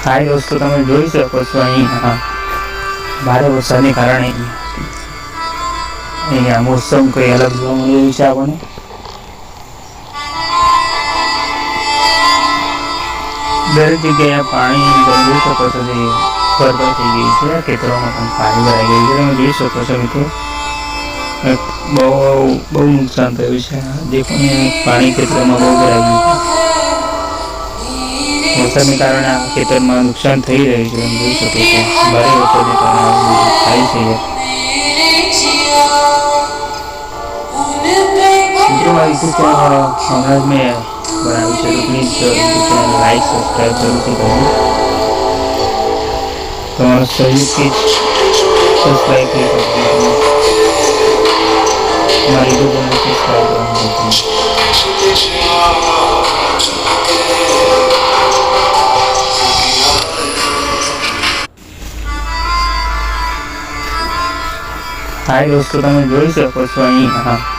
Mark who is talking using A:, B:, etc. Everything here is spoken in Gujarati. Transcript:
A: हाई दोस्तों તમે જોઈ શકો છો અહીંયા ભારે વરસાદને કારણે અહીંયા મોસમ કઈ અલગ જોવા મળી રહી છે આપણને। દરેક જગ્યાએ પાણી જોઈ શકો છો જે ભરભર થઈ ગઈ છે। ખેતરોમાં પણ પાણી ભરાઈ ગયું છે। તમે જોઈ શકો છો મિત્રો બહુ નુકસાન થયું છે। જે પણ પાણી ખેતરોમાં બહુ ભરાઈ ગયું છે। વરસાદને કારણે આ ખેતરમાં નુકસાન થઈ રહ્યું છે। તમે જોઈ શકો છો ભારે વરસાદને કારણે થાય છે। મિત્રો આ યુટ્યુબ ચેનલ હમણાં જ મેં બનાવી છે, તો please YouTube channel like subscribe જરૂરથી કરજો। તમારો સહયોગથી સબસ્ક્રાઈબ કરી શકજો। મારી યુટ્યુબ ચેનલ સબસ્ક્રાઈબ કરવાનું हाई दोस्तों તમે જોઈ શકો છો અહીંયા